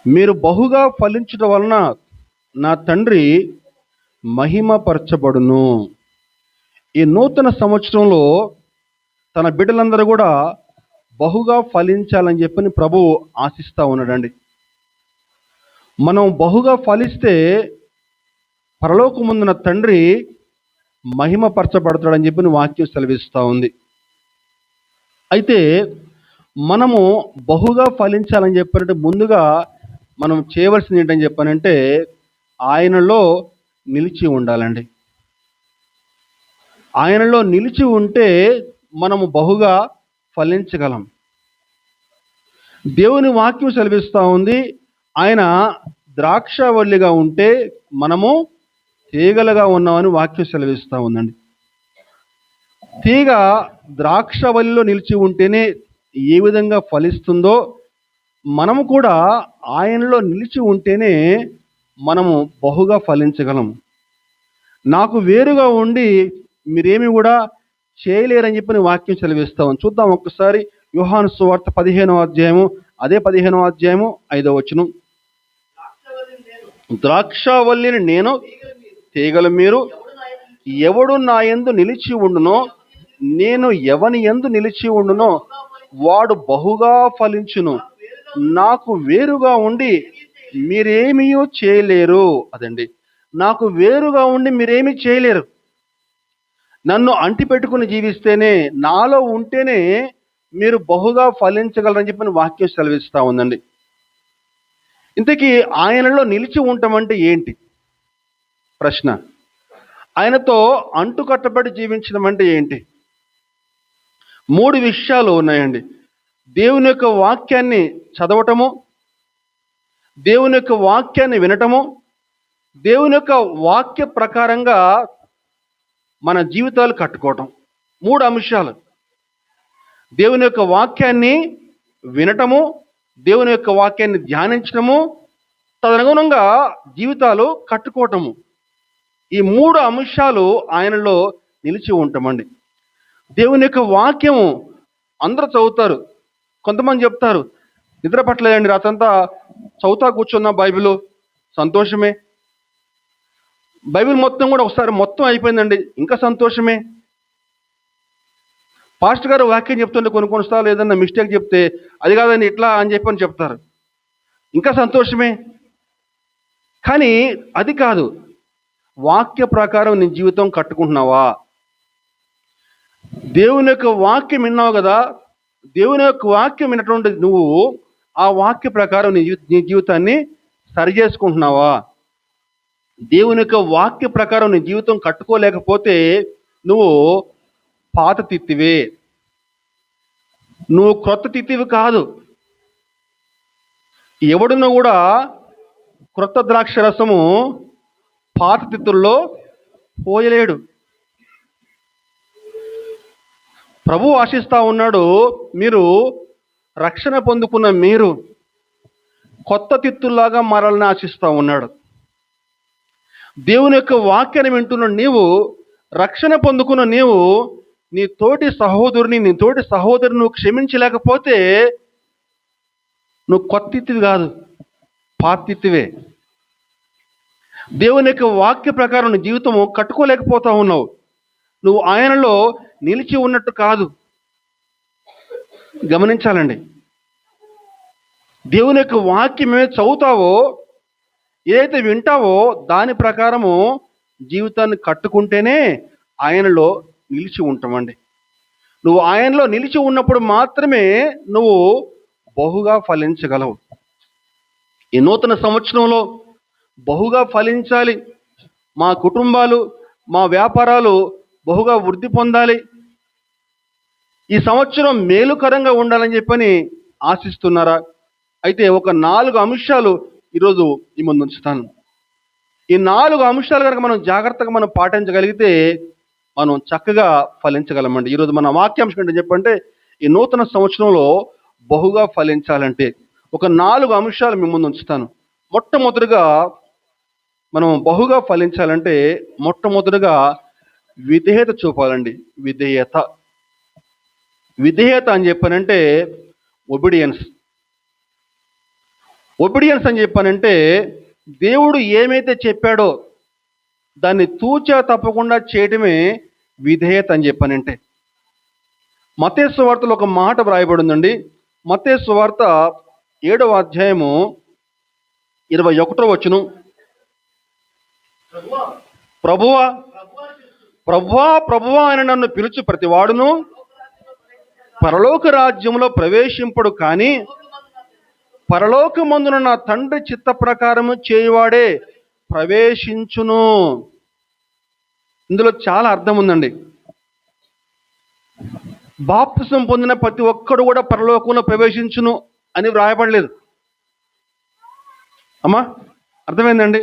మీరు బహుగా ఫలించడం వలన నా తండ్రి మహిమపరచబడును. ఈ నూతన సంవత్సరంలో తన బిడ్డలందరూ కూడా బహుగా ఫలించాలని చెప్పని ప్రభువు ఆశిస్తూ ఉన్నాడండి. మనం బహుగా ఫలిస్తే పరలోకముందున తండ్రి మహిమపరచబడతాడని చెప్పని వాక్యం సెలవిస్తూ ఉంది. అయితే మనము బహుగా ఫలించాలని చెప్పారంటే ముందుగా మనం చేయవలసింది ఏంటని చెప్పానంటే ఆయనలో నిలిచి ఉండాలండి. ఆయనలో నిలిచి ఉంటే మనము బహుగా ఫలించగలం. దేవుని వాక్యం సెలవిస్తూ ఉంది, ఆయన ద్రాక్షవల్లిగా ఉంటే మనము తీగలుగా ఉన్నామని వాక్యం సెలవిస్తూ ఉందండి. తీగ ద్రాక్షవల్లిలో నిలిచి ఉంటేనే ఏ విధంగా ఫలిస్తుందో మనము కూడా ఆయనలో నిలిచి ఉంటేనే మనము బహుగా ఫలించగలం. నాకు వేరుగా ఉండి మీరేమి కూడా చేయలేరని చెప్పని వాక్యం సెలవిస్తాం. చూద్దాం ఒక్కసారి యోహాను సువార్త 15వ అధ్యాయము, అదే 15వ అధ్యాయము 5వ వచనం. ద్రాక్షవల్లిని నేను, తీగలు మీరు. ఎవడు నా యందు నిలిచి ఉండునో, నేను ఎవని యందు నిలిచి ఉండునో వాడు బహుగా ఫలించును. నాకు వేరుగా ఉండి మీరేమీ చేయలేరు. అదండి, నాకు వేరుగా ఉండి మీరేమీ చేయలేరు. నన్ను అంటి పెట్టుకుని జీవిస్తేనే, నాలో ఉంటేనే మీరు బహుగా ఫలించగలరని చెప్పిన వాక్యం సెలవిస్తూ ఉందండి. ఇంతకీ ఆయనలో నిలిచి ఉండటం ఏంటి ప్రశ్న? ఆయనతో అంటుకట్టబడి జీవించడం అంటే ఏంటి? 3 విషయాలు ఉన్నాయండి. దేవుని యొక్క వాక్యాన్ని చదవటము, దేవుని యొక్క వాక్యాన్ని వినటము, దేవుని యొక్క వాక్య ప్రకారంగా మన జీవితాలు కట్టుకోవటం. 3 అంశాలు. దేవుని యొక్క వాక్యాన్ని వినటము, దేవుని యొక్క వాక్యాన్ని ధ్యానించడము, తదనుగుణంగా జీవితాలు కట్టుకోవటము. ఈ 3 అంశాలు ఆయనలో నిలిచి ఉంటామండి. దేవుని యొక్క వాక్యము అందరూ చదువుతారు. కొంతమంది చెప్తారు, నిద్ర పట్టలేదండి, రాత్రంతా చదువుతా కూర్చున్న బైబిల్, సంతోషమే. బైబిల్ మొత్తం కూడా ఒకసారి మొత్తం అయిపోయిందండి, ఇంకా సంతోషమే. పాస్టర్ గారు వాక్యం చెప్తుంటే కొన్ని సార్లు ఏదన్నా మిస్టేక్ చెప్తే, అది కాదండి ఇట్లా అని చెప్పని చెప్తారు, ఇంకా సంతోషమే. కానీ అది కాదు. వాక్య ప్రకారం నీ జీవితం కట్టుకుంటున్నావా? దేవుని యొక్క వాక్యం విన్నావు కదా, దేవుని యొక్క వాక్యం విన్నటువంటి నువ్వు ఆ వాక్య ప్రకారం నీ జీవితాన్ని సరి చేసుకుంటున్నావా? దేవుని యొక్క వాక్య ప్రకారం నీ జీవితం కట్టుకోలేకపోతే నువ్వు పాత తిత్తివే, నువ్వు క్రొత్త తిత్తివి కాదు. ఎవడున్నా కూడా క్రొత్త ద్రాక్ష రసము పాత తిత్తుల్లో పోయలేడు. ప్రభు ఆశిస్తూ ఉన్నాడు, మీరు రక్షణ పొందుకున్న మీరు కొత్త తిత్తుల్లాగా మారాలని ఆశిస్తూ ఉన్నాడు. దేవుని యొక్క వాక్యాన్ని వింటున్న నీవు, రక్షణ పొందుకున్న నీవు, నీ తోటి సహోదరుని నువ్వు క్షమించలేకపోతే నువ్వు కొత్త తిత్తివి కాదు, పాత తిత్తివే. దేవుని యొక్క వాక్య ప్రకారం నీ జీవితము కట్టుకోలేకపోతా ఉన్నావు. నువ్వు ఆయనలో నిలిచి ఉన్నట్టు కాదు. గమనించాలండి. దేవుని యొక్క వాక్యం ఏమైతే చదువుతావో, ఏదైతే వింటావో దాని ప్రకారము జీవితాన్ని కట్టుకుంటేనే ఆయనలో నిలిచి ఉంటామండి. నువ్వు ఆయనలో నిలిచి ఉన్నప్పుడు మాత్రమే నువ్వు బహుగా ఫలించగలవు. ఈ నూతన సంవత్సరంలో బహుగా ఫలించాలి, మా కుటుంబాలు, మా వ్యాపారాలు బహుగా వృద్ధి పొందాలి, ఈ సంవత్సరం మేలుకరంగా ఉండాలని చెప్పని ఆశిస్తున్నారా? అయితే ఒక 4 అంశాలు ఈరోజు ఈ ముందు ఉంచుతాను. ఈ 4 అంశాలు కనుక మనం జాగ్రత్తగా పాటించగలిగితే మనం చక్కగా ఫలించగలమండి. ఈరోజు మన వాక్యాంశం ఏంటో చెప్పంటే, ఈ నూతన సంవత్సరంలో బహుగా ఫలించాలంటే ఒక 4 అంశాలు మీ ముందు ఉంచుతాను. మొట్టమొదటిగా మనం బహుగా ఫలించాలంటే మొట్టమొదటిగా విధేయత చూపాలండి. విధేయత. విధేయత అని చెప్పానంటే ఒబిడియన్స్. ఒబిడియన్స్ అని చెప్పానంటే దేవుడు ఏమైతే చెప్పాడో దాన్ని తూచా తప్పకుండా చేయటమే విధేయత అని చెప్పానంటే. మత్తయి సువార్తలో ఒక మాట వ్రాయబడిందండి. మత్తయి సువార్త 7వ అధ్యాయము 21వ వచనం. ప్రభువా ప్రభువా ప్రభువా అని నన్ను పిలుచు ప్రతివాడును పరలోక రాజ్యంలో ప్రవేశింపడు, కానీ పరలోకమందున నా తండ్రి చిత్త ప్రకారము చేయువాడే ప్రవేశించును. ఇందులో చాలా అర్థం ఉందండి. బాప్తిసం పొందిన ప్రతి ఒక్కడు కూడా పరలోకంలో ప్రవేశించును అని వ్రాయబడలేదు. అమ్మా, అర్థమైందండి?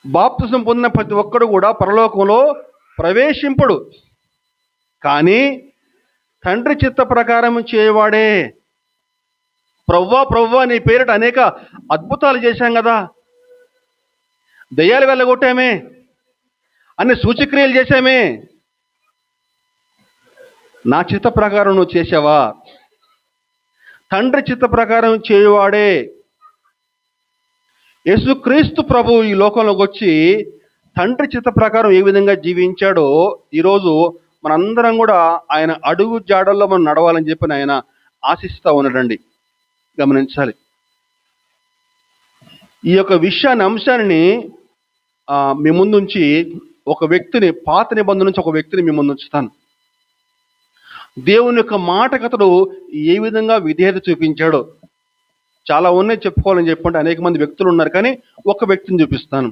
బాప్తిసం పొందిన ప్రతి ఒక్కడు కూడా పరలోకంలో ప్రవేశింపడు, కానీ తండ్రి చిత్త ప్రకారం చేయవాడే. ప్రవ్వా ప్రవ్వా నీ పేరిట అనేక అద్భుతాలు చేశాం కదా, దయ్యాలు వెళ్ళగొట్టామే, అన్ని సూచక్రియలు చేశామే, నా చిత్త ప్రకారం నువ్వు చేసావా? తండ్రి చిత్త ప్రకారం చేయువాడే. యేసుక్రీస్తు ప్రభు ఈ లోకంలోకి వచ్చి తండ్రి చిత్త ప్రకారం ఏ విధంగా జీవించాడో ఈరోజు మనందరం కూడా ఆయన అడుగు జాడల్లో మనం నడవాలని చెప్పి ఆయన ఆశిస్తూ ఉన్నాడండి. గమనించాలి. ఈ యొక్క అంశాన్ని మీ ముందుంచి ఒక వ్యక్తిని, పాత నిబంధన నుంచి ఒక వ్యక్తిని మీ ముందు ఉంచుతాను. దేవుని యొక్క మాటకు అతడు ఏ విధంగా విధేయత చూపించాడో. చాలా ఉన్నాయి చెప్పుకోవాలని చెప్పండి, అనేక మంది వ్యక్తులు ఉన్నారు, కానీ ఒక వ్యక్తిని చూపిస్తాను.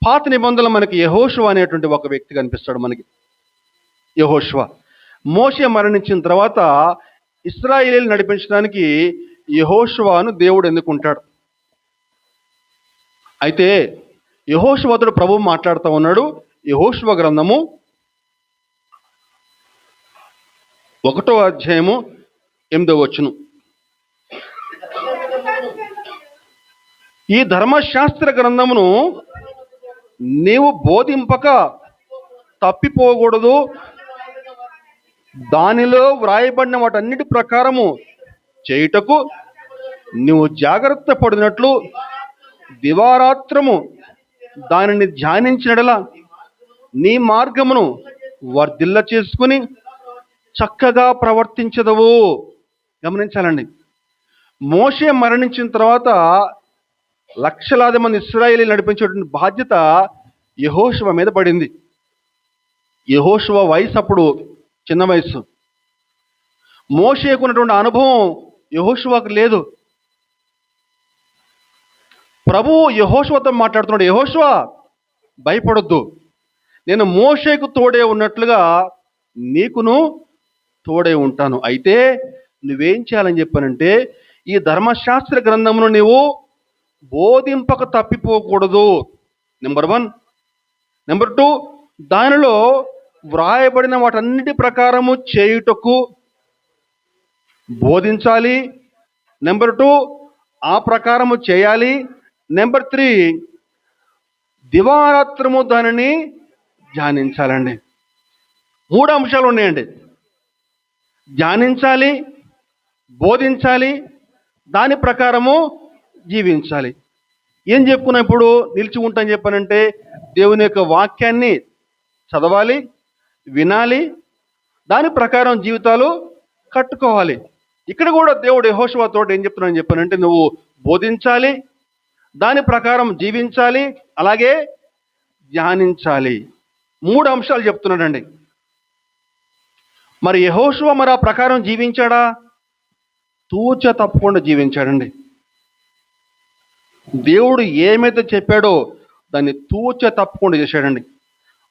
పాత నిబంధనలో మనకి యెహోషువ అనేటువంటి ఒక వ్యక్తి కనిపిస్తాడు మనకి. యెహోషువ మోషే మరణించిన తర్వాత ఇశ్రాయేలీయులు నడిపించడానికి యెహోషువను దేవుడు ఎన్నుకుంటాడు. అయితే యెహోషువతో ప్రభువు మాట్లాడుతూ ఉన్నాడు. యెహోషువ గ్రంథము 1వ అధ్యాయము 8వ వచనం. ఈ ధర్మశాస్త్ర గ్రంథమును నీవు బోధింపక తప్పిపోకూడదు, దానిలో వ్రాయబడిన వాటన్నిటి ప్రకారము చేయుటకు నువ్వు జాగ్రత్త పడినట్లు దివారాత్రము దానిని ధ్యానించినడలా నీ మార్గమును వర్ధిల్ల చేసుకుని చక్కగా ప్రవర్తించదవు. గమనించాలండి. మోషే మరణించిన తర్వాత లక్షలాది మంది ఇశ్రాయేలీయులు నడిపించేటువంటి బాధ్యత యెహోషువ మీద పడింది. యెహోషువ వయసు అప్పుడు చిన్న వయసు. మోషేకు ఉన్నటువంటి అనుభవం యెహోషువకు లేదు. ప్రభువు యెహోషువతో మాట్లాడుతున్నాడు. యెహోషువ, భయపడొద్దు, నేను మోషేకు తోడే ఉన్నట్లుగా నీకును తోడే ఉంటాను. అయితే నువ్వేం చేయాలని చెప్పానంటే ఈ ధర్మశాస్త్ర గ్రంథమును నీవు బోధింపక తప్పిపోకూడదు. నెంబర్ 1. నెంబర్ 2, దానిలో వ్రాయబడిన వాటన్నిటి ప్రకారము చేయుటకు బోధించాలి. నెంబర్ 2, ఆ ప్రకారము చేయాలి. నెంబర్ 3, దివారాత్రము దానిని ధ్యానించాలండి. 3 అంశాలు ఉన్నాయండి. ధ్యానించాలి, బోధించాలి, దాని ప్రకారము జీవించాలి. ఏం చెప్పుకున్నా ఇప్పుడు నిలిచి ఉంటాను చెప్పానంటే దేవుని యొక్క వాక్యాన్ని చదవాలి, వినాలి, దాని ప్రకారం జీవితాలు కట్టుకోవాలి. ఇక్కడ కూడా దేవుడు యెహోషువతో ఏం చెప్తున్నాను చెప్పానంటే నువ్వు బోధించాలి, దాని ప్రకారం జీవించాలి, అలాగే ధ్యానించాలి. 3 అంశాలు చెప్తున్నాడండి. మరి యెహోషువ మరి ఆ ప్రకారం జీవించాడా? తూచ తప్పకుండా జీవించాడండి. దేవుడు ఏమైతే చెప్పాడో దాన్ని తూచ తప్పకుండా చేశాడండి.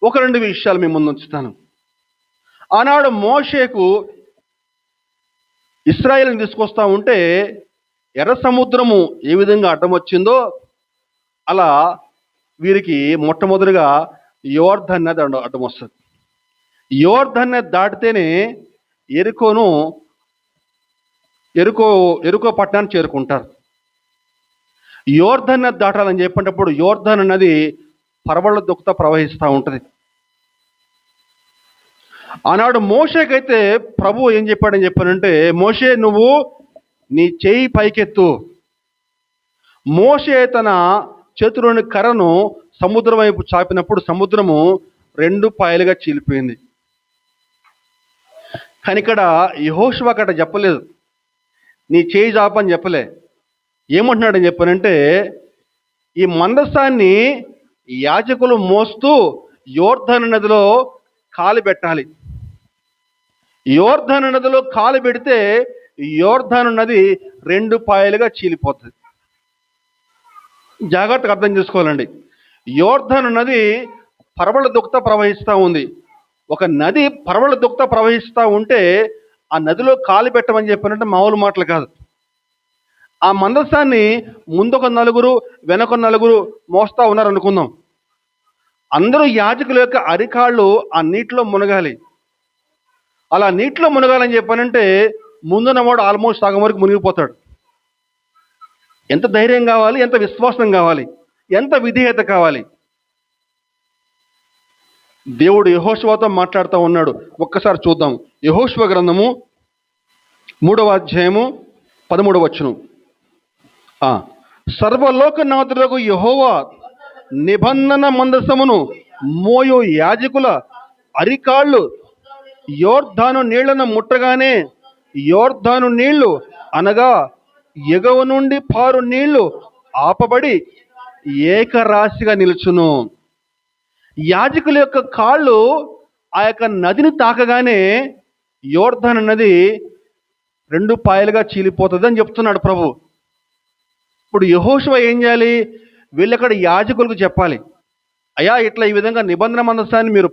1-2 విషయాలు మీ ముందు ఉంచుతాను. ఆనాడు మోషేకు ఇశ్రాయేలుని తీసుకొస్తా ఉంటే ఎర్ర సముద్రము ఏ విధంగా అడ్డం వచ్చిందో అలా వీరికి మొట్టమొదటిగా యోర్దాను నది అడ్డం వస్తుంది. యోర్దాను నది దాటితేనే ఎరుకో పట్టణాన్ని చేరుకుంటారు. యోర్ధన్ నది దాటాలని చెప్పేటప్పుడు యోర్ధన్ నది పరవళ్ళ దుఃఖత ప్రవహిస్తూ ఉంటుంది. ఆనాడు మోషేకైతే ప్రభు ఏం చెప్పాడని చెప్పానంటే, మోషే నువ్వు నీ చేయి పైకెత్తు. మోషే తన చేతిలోని కర్రను సముద్రం వైపు చాపినప్పుడు సముద్రము 2 పాయలుగా చీలిపోయింది. కానీ ఇక్కడ యెహోషువ అక్కడ చెప్పలేదు, నీ చేయి చాపని చెప్పలే. ఏమంటున్నాడని చెప్పానంటే, ఈ మందసాన్ని యాజకులు మోస్తూ యోర్ధను నదిలో కాలు పెట్టాలి. యోర్ధను నదిలో కాలు పెడితే యోర్ధను నది 2 పాయలుగా చీలిపోతుంది. జాగ్రత్తగా అర్థం చేసుకోవాలండి. యోర్ధను నది పరవళ దుఃఖత ప్రవహిస్తూ ఉంది. ఒక నది పరవళ దుఃఖత ప్రవహిస్తూ ఉంటే ఆ నదిలో కాలు పెట్టమని చెప్పినట్టు మామూలు మాటలు కాదు. ఆ మందసాన్ని ముందొక 4 వెనక 4 మోస్తా ఉన్నారు అనుకుందాం. అందరూ యాజకుల యొక్క అరికాళ్ళు ఆ నీటిలో మునగాలి. అలా నీటిలో మునగాలని చెప్పానంటే ముందున్నవాడు ఆల్మోస్ట్ సగం వరకు మునిగిపోతాడు. ఎంత ధైర్యం కావాలి, ఎంత విశ్వాసం కావాలి, ఎంత విధేయత కావాలి. దేవుడు యెహోషువతో మాట్లాడుతూ ఉన్నాడు. ఒక్కసారి చూద్దాం. యెహోషువ గ్రంథము 3వ అధ్యాయము 13వ వచనం. సర్వలోకనాథులకు యెహోవా నిబంధన మందసమును మోయు యాజకుల అరికాళ్ళు యోర్ధాను నీళ్లను ముట్టగానే యోర్ధాను నీళ్లు అనగా ఎగువ నుండి పారు నీళ్లు ఆపబడి ఏకరాశిగా నిలుచును. యాజకుల యొక్క కాళ్ళు ఆ యొక్క నదిని తాకగానే యోర్ధాను నది 2 పాయలుగా చీలిపోతుంది అని చెప్తున్నాడు ప్రభు. ఇప్పుడు యెహోషువ ఏం చేయాలి? వీళ్ళక్కడ యాజకులకు చెప్పాలి, అయ్యా ఇట్లా ఈ విధంగా నిబంధన మందసాన్ని మీరు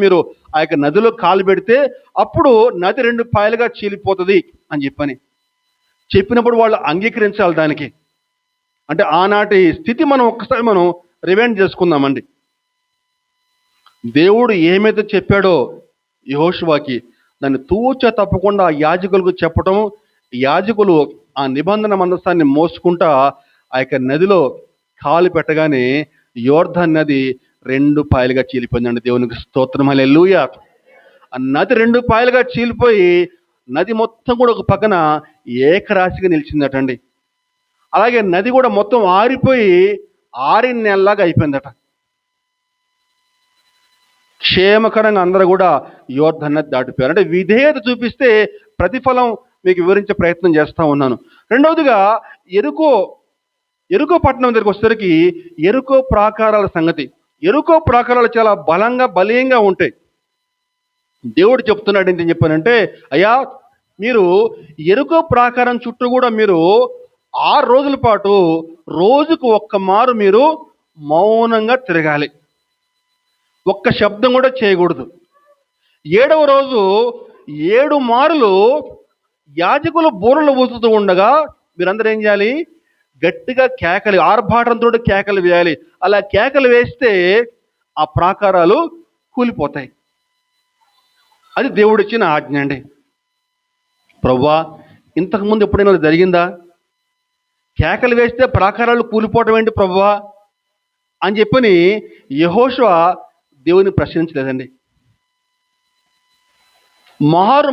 మీరు ఆ యొక్క నదిలో కాలు పెడితే అప్పుడు నది 2 పాయలుగా చీలిపోతుంది అని చెప్పినప్పుడు వాళ్ళు అంగీకరించాలి దానికి. అంటే ఆనాటి స్థితి మనం ఒక్కసారి రివైండ్ చేసుకుందామండి. దేవుడు ఏమైతే చెప్పాడో యెహోషువకి దాన్ని తూచ తప్పకుండా యాజకులకు చెప్పటం, యాజకులు ఆ నిబంధన మందసాన్ని మోసుకుంటా ఆ యొక్క నదిలో కాలు పెట్టగానే యోర్ధన్ నది 2 పాయలుగా చీలిపోయిందండి. దేవునికి స్తోత్రం, హల్లెలూయా. ఆ నది 2 పాయలుగా చీలిపోయి నది మొత్తం కూడా ఒక పక్కన ఏకరాశిగా నిలిచిందటండి. అలాగే నది కూడా మొత్తం ఆరిపోయి 6 నెలలాగా అయిపోయిందట. క్షేమకరంగా అందరూ కూడా యోర్ధన్ నది దాటిపోయారు. అంటే విధేయత చూపిస్తే ప్రతిఫలం మీకు వివరించే ప్రయత్నం చేస్తూ ఉన్నాను. రెండవదిగా ఎరుకో పట్టణం దగ్గరికి వచ్చేసరికి ఎరుకో ప్రాకారాల సంగతి. ఎరుకో ప్రాకారాలు చాలా బలీయంగా ఉంటాయి. దేవుడు చెప్తున్నాడు ఏంటని చెప్పానంటే, అయ్యా మీరు ఎరుకో ప్రాకారం చుట్టూ కూడా మీరు 6 రోజుల పాటు రోజుకు ఒక్క మారు మీరు మౌనంగా తిరగాలి, ఒక్క శబ్దం కూడా చేయకూడదు. 7వ రోజు 7 మారులు యాజకులు బూరలు ఊదుతూ ఉండగా మీరందరూ ఏం చేయాలి? గట్టిగా కేకలు, ఆర్భాటంతో కేకలు వేయాలి. అలా కేకలు వేస్తే ఆ ప్రాకారాలు కూలిపోతాయి. అది దేవుడిచ్చిన ఆజ్ఞ అండి. ప్రభువా ఇంతకుముందు ఎప్పుడైనా జరిగిందా? కేకలు వేస్తే ప్రాకారాలు కూలిపోవటం ఏంటి ప్రభువా అని చెప్పని యెహోషువ దేవుని ప్రశ్నించలేదండి.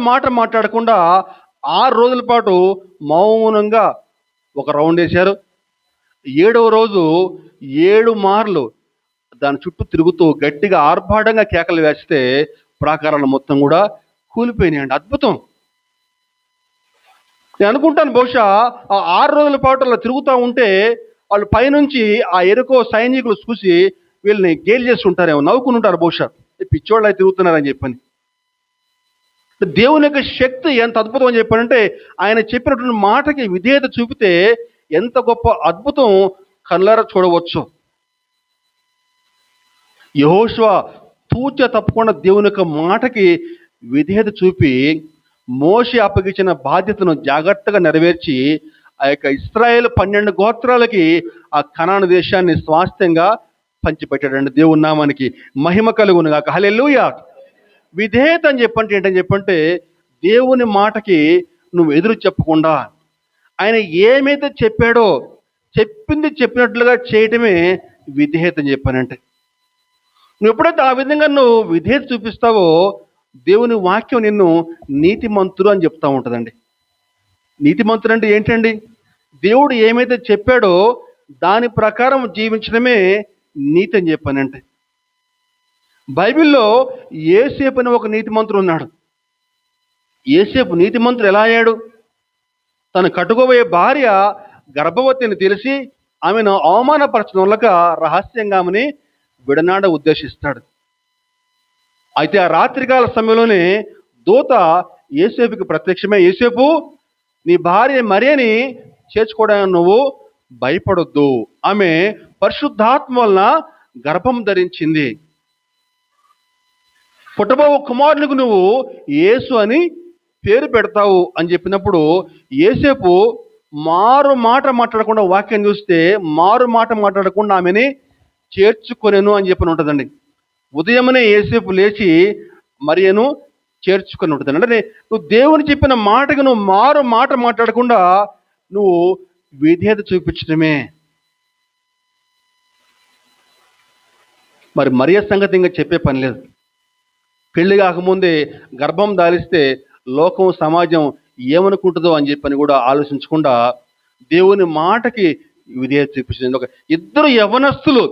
మాట మాట్లాడకుండా 6 రోజుల పాటు మౌనంగా ఒక రౌండ్ వేశారు. 7వ రోజు 7 మార్లు దాని చుట్టూ తిరుగుతూ గట్టిగా ఆర్భాటంగా కేకలు వేస్తే ప్రాకారాలు మొత్తం కూడా కూలిపోయినాయండి. అద్భుతం. నేను అనుకుంటాను బహుశా ఆ 6 రోజుల పాటు అలా తిరుగుతూ ఉంటే వాళ్ళు పైనుంచి ఆ ఎరుకో సైనికులు చూసి వీళ్ళని గేలి చేసి ఉంటారేమో, నవ్వుకుని ఉంటారు బహుశా, పిచ్చోళ్ళు అయి తిరుగుతున్నారని చెప్పని. దేవుని యొక్క శక్తి ఎంత అద్భుతం అని చెప్పానంటే, ఆయన చెప్పినటువంటి మాటకి విధేయత చూపితే ఎంత గొప్ప అద్భుతం కళ్ళారా చూడవచ్చు. యెహోషువ తూచ తప్పకుండా దేవుని యొక్క మాటకి విధేయత చూపి మోషే అప్పగించిన బాధ్యతను జాగ్రత్తగా నెరవేర్చి ఆ యొక్క ఇశ్రాయేలు 12 గోత్రాలకి ఆ కనాను దేశాన్ని స్వాస్థ్యంగా పంచిపెట్టాడండి. దేవుని నామానికి మహిమ కలుగును గాక. హల్లెలూయా. విధేయత అని ఏంటని చెప్పంటే దేవుని మాటకి నువ్వు ఎదురు చెప్పకుండా ఆయన ఏమైతే చెప్పాడో చెప్పింది చెప్పినట్లుగా చేయటమే విధేయత అని చెప్పానంటే. నువ్వు ఎప్పుడైతే ఆ విధంగా నువ్వు విధేయత చూపిస్తావో దేవుని వాక్యం నిన్ను నీతిమంతుడు అని చెప్తా ఉంటుందండి. నీతిమంతుడు అంటే ఏంటండి? దేవుడు ఏమైతే చెప్పాడో దాని ప్రకారం జీవించడమే నీతి అని చెప్పానంటే. బైబిల్లో యోసేపు అని ఒక నీతిమంతుడు ఉన్నాడు. యోసేపు నీతిమంతుడు ఎలా అయ్యాడు? తను కట్టుకోబోయే భార్య గర్భవతిని తెలిసి ఆమెను అవమానపరచడంలక రహస్యంగా ఆమెని విడనాడ ఉద్దేశిస్తాడు. అయితే ఆ రాత్రికాల సమయంలోనే దూత యోసేపుకి ప్రత్యక్షమే, యోసేపు నీ భార్య మరియని చేర్చుకోవడానికి నువ్వు భయపడొద్దు, ఆమె పరిశుద్ధాత్మ వలన గర్భం ధరించింది, పుట్టబో కుమారునికి నువ్వు యేసు అని పేరు పెడతావు అని చెప్పినప్పుడు యోసేపు మారు మాట మాట్లాడకుండా, వాక్యం చూస్తే మారు మాట మాట్లాడకుండా ఆమెని చేర్చుకొనెను అని చెప్పని ఉంటుందండి. ఉదయమనే యోసేపు లేచి మరియను చేర్చుకొని ఉంటుంది. అంటే నువ్వు దేవుని చెప్పిన మాటకు నువ్వు మారు మాట మాట్లాడకుండా నువ్వు విధేయత చూపించడమే. మరి మరియ సంగతి ఇంకా చెప్పే పని లేదు. పెళ్లి కాకముందే గర్భం దాలిస్తే లోకం సమాజం ఏమనుకుంటుందో అని చెప్పని కూడా ఆలోచించకుండా దేవుని మాటకి విధేయత చూపించింది. ఒక ఇద్దరు యవనస్తులు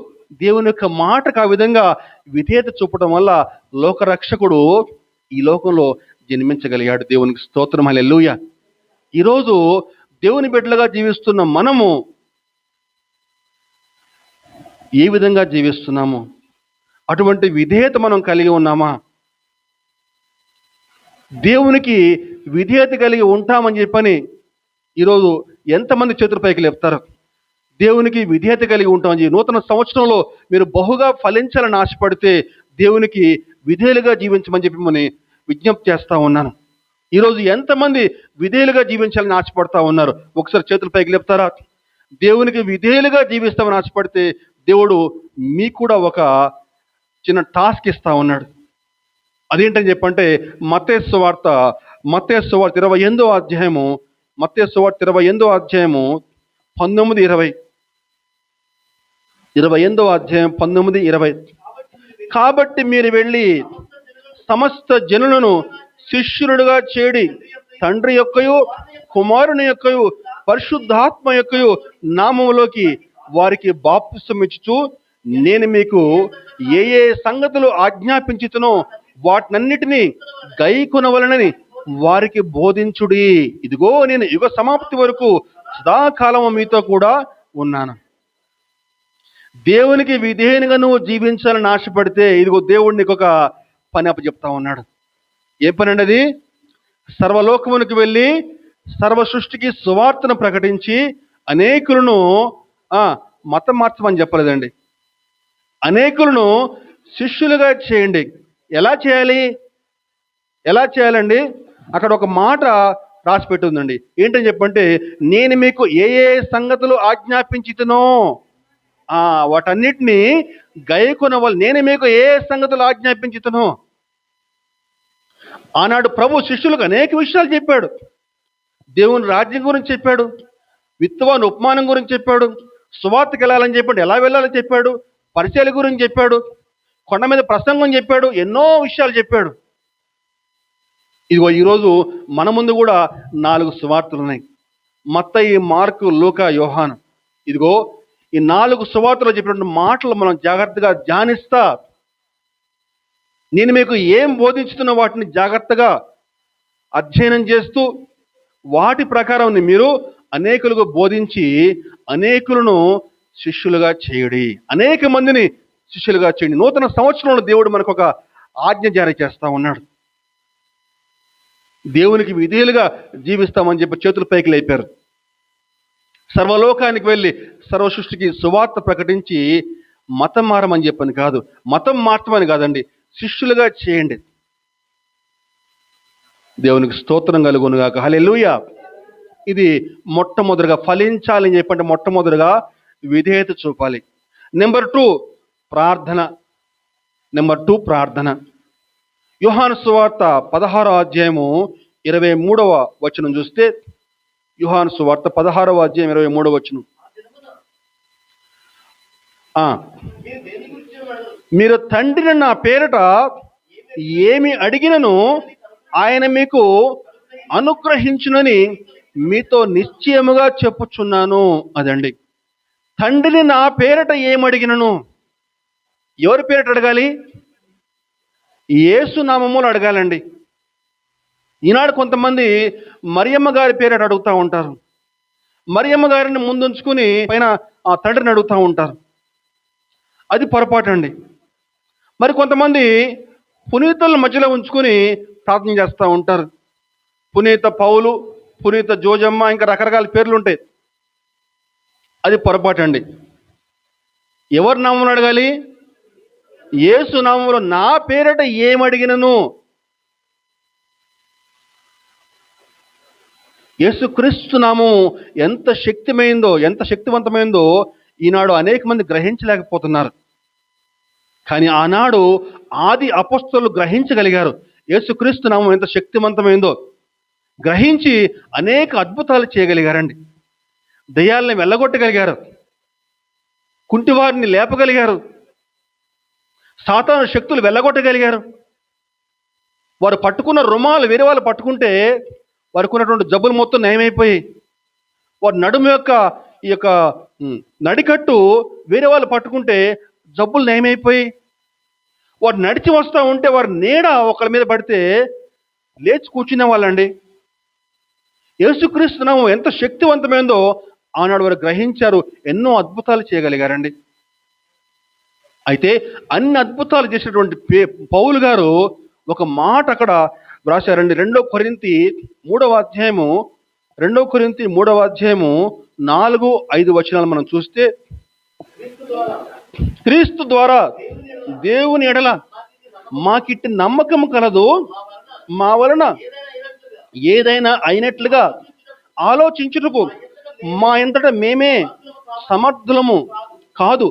దేవుని యొక్క మాటకు ఆ విధంగా విధేయత చూపడం వల్ల లోకరక్షకుడు ఈ లోకంలో జన్మించగలిగాడు. దేవునికి స్తోత్రం, హల్లెలూయా. ఈరోజు దేవుని బిడ్డలుగా జీవిస్తున్న మనము ఏ విధంగా జీవిస్తున్నాము? అటువంటి విధేయత మనం కలిగి ఉన్నామా? దేవునికి విధేయత కలిగి ఉంటామని చెప్పని ఈరోజు ఎంతమంది చేతుల పైకి లేపుతారు? దేవునికి విధేయత కలిగి ఉంటామని నూతన సంవత్సరంలో మీరు బహుగా ఫలించాలని ఆశపడితే దేవునికి విధేయులుగా జీవించమని చెప్పి మనం విజ్ఞప్తి చేస్తూ ఉన్నాను. ఈరోజు ఎంతమంది విధేయులుగా జీవించాలని ఆశపడతా ఉన్నారు? ఒకసారి చేతుల పైకి లేపుతారా? దేవునికి విధేయులుగా జీవిస్తామని ఆశపడితే దేవుడు మీకు కూడా ఒక చిన్న టాస్క్ ఇస్తా ఉన్నాడు. అదేంటని చెప్పంటే మత్తయి సువార్త 28వ అధ్యాయము, మత్తయి సువార్త 28వ అధ్యాయము 19-20. 28వ అధ్యాయం 19-20. కాబట్టి మీరు వెళ్ళి సమస్త జనులను శిష్యులుగా చేడి తండ్రి యొక్కయు కుమారుని యొక్కయు పరిశుద్ధాత్మ యొక్కయు నామములోకి వారికి బాప్తిసం ఇచ్చుచు నేను మీకు ఏ ఏ సంగతులు ఆజ్ఞాపించుతునో వాటినన్నిటినీ గైకొనవలనని వారికి బోధించుడి. ఇదిగో నేను యుగ సమాప్తి వరకు సదాకాలము మీతో కూడా ఉన్నాను. దేవునికి విధేయునిగా నువ్వు జీవించాలని ఆశపడితే ఇదిగో దేవుడు నీకు ఒక పని అప్పచెప్తా ఉన్నాడు. ఏ పని అండి అది? సర్వలోకమునికి వెళ్ళి సర్వ సృష్టికి సువార్తను ప్రకటించి అనేకులను మతం మార్చమని చెప్పలేదండి, అనేకులను శిష్యులుగా చేయండి. ఎలా చేయాలి? ఎలా చేయాలండి? అక్కడ ఒక మాట రాసి పెట్టి ఉందండి. ఏంటని చెప్పంటే నేను మీకు ఏ ఏ సంగతులు ఆజ్ఞాపించుతునో వాటన్నిటినీ గైకొన వాళ్ళు. నేను మీకు ఏ సంగతులు ఆజ్ఞాపించుతునో. ఆనాడు ప్రభు శిష్యులకు అనేక విషయాలు చెప్పాడు. దేవుని రాజ్యం గురించి చెప్పాడు, విత్తవాని ఉపమానం గురించి చెప్పాడు, సువార్తకి వెళ్ళాలని చెప్పాడు, ఎలా వెళ్ళాలని చెప్పాడు, పరిచయాల గురించి చెప్పాడు, కొండ మీద ప్రసంగం చెప్పాడు, ఎన్నో విషయాలు చెప్పాడు. ఇదిగో ఈరోజు మన ముందు కూడా 4 సువార్తలు ఉన్నాయి. మత్తయి, మార్కు, లూకా, యోహాను. ఇదిగో ఈ 4 సువార్తలు చెప్పినటువంటి మాటలు మనం జాగ్రత్తగా ధ్యానిస్తా నేను మీకు ఏం బోధించుతున్న వాటిని జాగ్రత్తగా అధ్యయనం చేస్తూ వాటి ప్రకారం మీరు అనేకులకు బోధించి అనేకులను శిష్యులుగా చేయుడి. అనేక మందిని శిష్యులుగా చేయండి. నూతన సంవత్సరంలో దేవుడు మనకు ఒక ఆజ్ఞ జారీ చేస్తా ఉన్నాడు. దేవునికి విధేయులుగా జీవిస్తామని చెప్పి చేతుల పైకి లేపారు. సర్వలోకానికి వెళ్ళి సర్వ సృష్టికి సువార్త ప్రకటించి మతం మారమని చెప్పని కాదు, మతం మార్చమని కాదండి, శిష్యులుగా చేయండి. దేవునికి స్తోత్రం కలుగునుగాక, హల్లెలూయా. ఇది మొట్టమొదటిగా ఫలించాలని చెప్పంటే మొట్టమొదటిగా విధేయత చూపాలి. నెంబర్ 2 ప్రార్థన. యోహాను సువార్త 16వ అధ్యాయము 23వ వచనం చూస్తే, యోహాను సువార్త 16వ అధ్యాయం 23వ వచనం. ఆ, మీరు తండ్రిని నా పేరట ఏమి అడిగినను ఆయన మీకు అనుగ్రహించునని మీతో నిశ్చయముగా చెప్పుచున్నాను. అదండి, తండ్రిని నా పేరట ఏమడిగినను. ఎవరి పేరట అడగాలి? యేసు నామములో అడగాలండి. ఈనాడు కొంతమంది మరియమ్మ గారి పేరట అడుగుతూ ఉంటారు. మరియమ్మ గారిని ముందుంచుకుని పైన ఆ తండ్రిని అడుగుతూ ఉంటారు. అది పొరపాటు అండి. మరి కొంతమంది పునీతుల మధ్యలో ఉంచుకుని ప్రార్థన చేస్తూ ఉంటారు. పునీత పౌలు, పునీత జోజమ్మ, ఇంకా రకరకాల పేర్లు ఉంటాయి. అది పొరపాటు అండి. ఎవరి నామములో అడగాలి? యేసు నామములో నా పేరట ఏమడిగినను. యేసుక్రీస్తు నామం ఎంత శక్తిమైందో, ఎంత శక్తివంతమైందో ఈనాడు అనేక మంది గ్రహించలేకపోతున్నారు. కానీ ఆనాడు ఆది అపొస్తలులు గ్రహించగలిగారు. యేసుక్రీస్తు నామం ఎంత శక్తివంతమైందో గ్రహించి అనేక అద్భుతాలు చేయగలిగారండి. దయ్యాలని వెళ్ళగొట్టగలిగారు, కుంటివారిని లేపగలిగారు, సాతాను శక్తులు వెళ్ళగొట్టగలిగారు. వారు పట్టుకున్న రుమాలు వేరే వాళ్ళు పట్టుకుంటే వారికి ఉన్నటువంటి జబ్బులు మొత్తం నయమైపోయి, వారి నడుము యొక్క ఈ యొక్క నడికట్టు వేరే వాళ్ళు పట్టుకుంటే జబ్బులు నయమైపోయి, వారు నడిచి వస్తూ ఉంటే వారి నీడ ఒకరి మీద పడితే లేచి కూర్చునే వాళ్ళండి. యేసుక్రీస్తు నామం ఎంత శక్తివంతమైందో ఆనాడు వారు గ్రహించారు. ఎన్నో అద్భుతాలు చేయగలిగారండి. అయితే అన్ని అద్భుతాలు చేసినటువంటి పౌలు గారు ఒక మాట అక్కడ వ్రాశారండి. 2 కొరింథీ 3వ అధ్యాయము 4-5 వచనాలు మనం చూస్తే, క్రీస్తు ద్వారా దేవుని ఎడల మాకిట్టి నమ్మకం కలదు, మా వలన ఏదైనా అయినట్లుగా ఆలోచించుటకు మా ఎంతట మేమే సమర్థులము కాదు,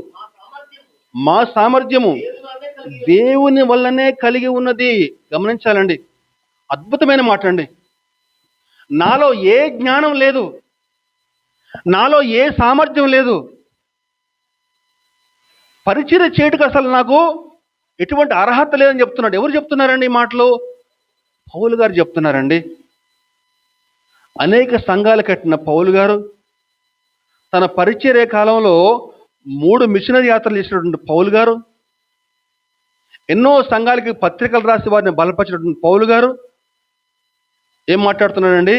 మా సామర్థ్యము దేవుని వల్లనే కలిగి ఉన్నది. గమనించాలండి, అద్భుతమైన మాట అండి. నాలో ఏ జ్ఞానం లేదు, నాలో ఏ సామర్థ్యం లేదు, పరిచర్య చేయటకు అసలు నాకు ఎటువంటి అర్హత లేదని చెప్తున్నాడు. ఎవరు చెప్తున్నారండి ఈ మాటలు? పౌలు గారు చెప్తున్నారండి. అనేక సంఘాలు కట్టిన పౌలు గారు తన పరిచర్య కాలంలో 3 మిషనరీ యాత్రలు చేసినటువంటి పౌలు గారు, ఎన్నో సంఘాలకి పత్రికలు రాసి వారిని బలపరిచినటువంటి పౌలు గారు ఏం మాట్లాడుతున్నాడండి?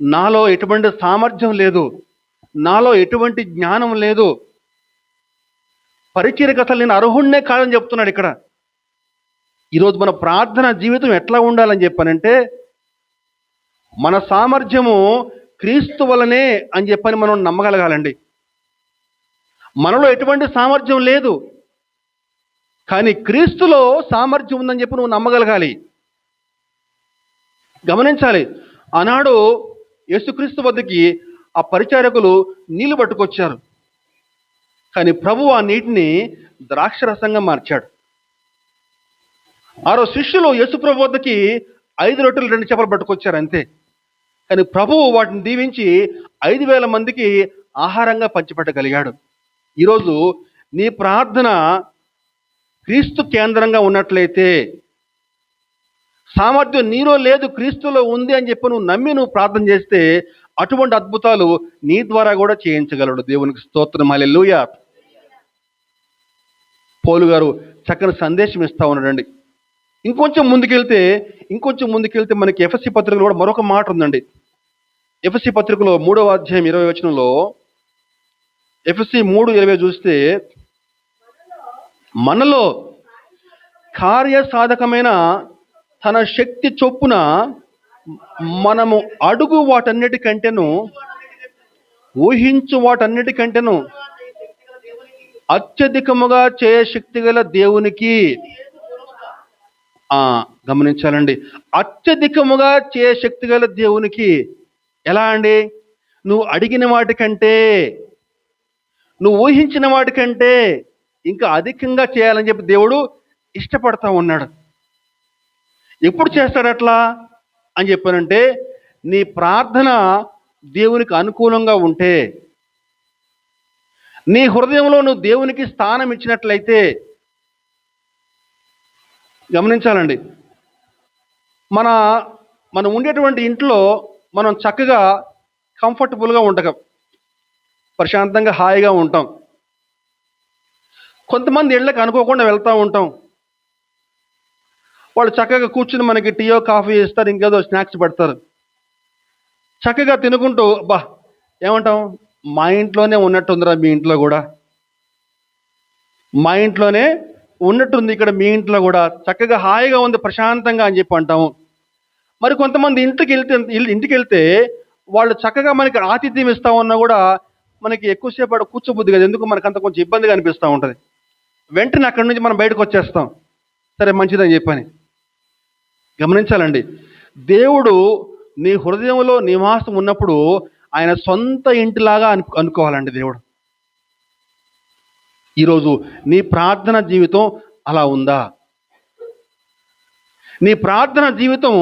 నాలో ఎటువంటి సామర్థ్యం లేదు, నాలో ఎటువంటి జ్ఞానం లేదు, పరిచర్యకు అసలు నేను అర్హుణ్ణే కాదని చెప్తున్నాడు ఇక్కడ. ఈరోజు మన ప్రార్థన జీవితం ఎట్లా ఉండాలని చెప్పానంటే, మన సామర్థ్యము క్రీస్తు వలనే అని చెప్పని మనం నమ్మగలగాలండి. మనలో ఎటువంటి సామర్థ్యం లేదు, కానీ క్రీస్తులో సామర్థ్యం ఉందని చెప్పి నువ్వు నమ్మగలగాలి. గమనించాలి, ఆనాడు యేసుక్రీస్తు వద్దకి ఆ పరిచారకులు నీళ్లు పట్టుకొచ్చారు, కానీ ప్రభువు ఆ నీటిని ద్రాక్షరసంగా మార్చాడు. ఆరో శిష్యులు యేసుప్రభు వద్దకి 5 రొట్టెలు 2 చేపలు పట్టుకొచ్చారు అంతే, కానీ ప్రభువు వాటిని దీవించి 5,000 మందికి ఆహారంగా పంచిపెట్టగలిగాడు. ఈరోజు నీ ప్రార్థన క్రీస్తు కేంద్రంగా ఉన్నట్లయితే, సామర్థ్యం నీలో లేదు క్రీస్తులో ఉంది అని చెప్పి నువ్వు ప్రార్థన చేస్తే అటువంటి అద్భుతాలు నీ ద్వారా కూడా చేయించగలడు. దేవునికి స్తోత్రం, హల్లెలూయా. పౌలు గారు చక్కని సందేశం ఇస్తా ఉన్నాడండి. ఇంకొంచెం ముందుకెళ్తే మనకి ఎఫెసీ పత్రికలో కూడా మరొక మాట ఉందండి. ఎఫెసీ పత్రికలో 3వ అధ్యాయం 20 వచనంలో, ఎఫెసీ 3:20 చూస్తే, మనలో కార్యసాధకమైన తన శక్తి చొప్పున మనము అడుగు వాటన్నిటికంటేను ఊహించు వాటన్నిటికంటేను అత్యధికముగా చేయ శక్తి గల దేవునికి. గమనించాలండి, అత్యధికముగా చేయ శక్తి గల దేవునికి. ఎలా అండి? నువ్వు అడిగిన వాటికంటే, నువ్వు ఊహించిన వాటికంటే ఇంకా అధికంగా చేయాలని చెప్పి దేవుడు ఇష్టపడతా ఉన్నాడు. ఎప్పుడు చేస్తాడు అట్లా అని చెప్పానంటే, నీ ప్రార్థన దేవునికి అనుకూలంగా ఉంటే, నీ హృదయంలో నువ్వు దేవునికి స్థానం ఇచ్చినట్లయితే, గమనించాలండి, మన మనం ఉండేటువంటి ఇంట్లో మనం చక్కగా కంఫర్టబుల్గా ఉండగం, ప్రశాంతంగా హాయిగా ఉంటాం. కొంతమంది ఇళ్ళకి అనుకోకుండా వెళ్తూ ఉంటాం. వాళ్ళు చక్కగా కూర్చుని మనకి టీయో కాఫీ ఇస్తారు, ఇంకేదో స్నాక్స్ పెడతారు. చక్కగా తినుకుంటూ ఏమంటాం, మా ఇంట్లోనే ఉన్నట్టుందిరా మీ ఇంట్లో కూడా, మా ఇంట్లోనే ఉన్నట్టుంది ఇక్కడ మీ ఇంట్లో కూడా, చక్కగా హాయిగా ఉంది ప్రశాంతంగా అని చెప్పి అంటాము. మరి కొంతమంది ఇంటికి వెళ్తే వాళ్ళు చక్కగా మనకి ఆతిథ్యం ఇస్తా ఉన్నా కూడా మనకి ఎక్కువసేపు అక్కడ కూర్చోబుద్ది కదా, ఎందుకు మనకు అంత కొంచెం ఇబ్బందిగా అనిపిస్తూ ఉంటుంది. వెంటనే అక్కడి నుంచి మనం బయటకు వచ్చేస్తాం, సరే మంచిదని చెప్పని. గమనించాలండి, దేవుడు నీ హృదయంలో నివాసం ఉన్నప్పుడు ఆయన సొంత ఇంటిలాగా అనుకోవాలండి దేవుడు. ఈరోజు నీ ప్రార్థన జీవితం అలా ఉందా? నీ ప్రార్థన జీవితం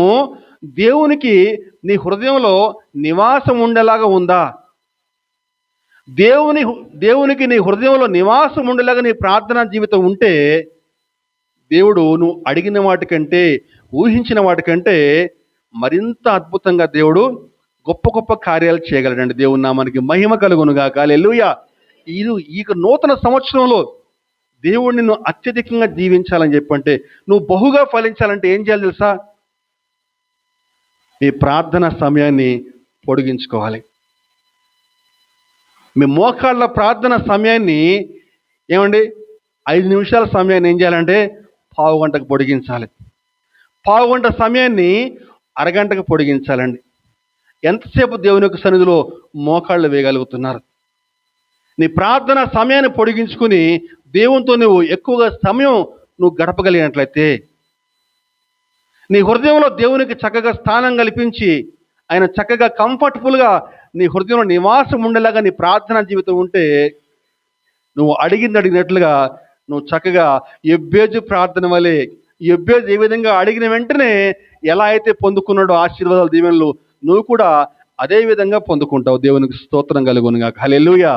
దేవునికి నీ హృదయంలో నివాసం ఉండేలాగా ఉందా? దేవునికి నీ హృదయంలో నివాసం ఉండేలాగా నీ ప్రార్థనా జీవితం ఉంటే దేవుడు నువ్వు అడిగిన వాటికంటే, ఊహించిన వాటికంటే మరింత అద్భుతంగా దేవుడు గొప్ప గొప్ప కార్యాలు చేయగలడండి. దేవుని నామానికి మహిమ కలుగునుగాక. హల్లెలూయా. ఈ నూతన సంవత్సరంలో దేవుడు నిన్ను అత్యధికంగా జీవించాలని చెప్పంటే, నువ్వు బహుగా ఫలించాలంటే ఏం చేయాలి తెలుసా? మీ ప్రార్థన సమయాన్ని పొడిగించుకోవాలి. మీ మోకాళ్ళ ప్రార్థన సమయాన్ని 5 నిమిషాల సమయాన్ని ఏం చేయాలంటే పావు గంటకు పొడిగించాలి. పావు గంట సమయాన్ని అరగంటకు పొడిగించాలండి. ఎంతసేపు దేవుని యొక్క సన్నిధిలో మోకాళ్ళు వేయగలుగుతున్నారు? నీ ప్రార్థన సమయాన్ని పొడిగించుకుని దేవునితో నువ్వు ఎక్కువగా సమయం నువ్వు గడపగలిగినట్లయితే, నీ హృదయంలో దేవునికి చక్కగా స్థానం కల్పించి ఆయన చక్కగా కంఫర్టబుల్గా నీ హృదయంలో నివాసం ఉండేలాగా నీ ప్రార్థనా జీవితం ఉంటే, నువ్వు అడిగినట్లుగా నువ్వు చక్కగా యెబ్బేజు ప్రార్థన వలె, యెబ్బేజు ఏ విధంగా అడిగిన వెంటనే ఎలా అయితే పొందుకున్నాడో ఆశీర్వాదాలు, దీవెనలు, నువ్వు కూడా అదే విధంగా పొందుకుంటావు. దేవునికి స్తోత్రం కలుగునుగాక. హల్లెలూయా.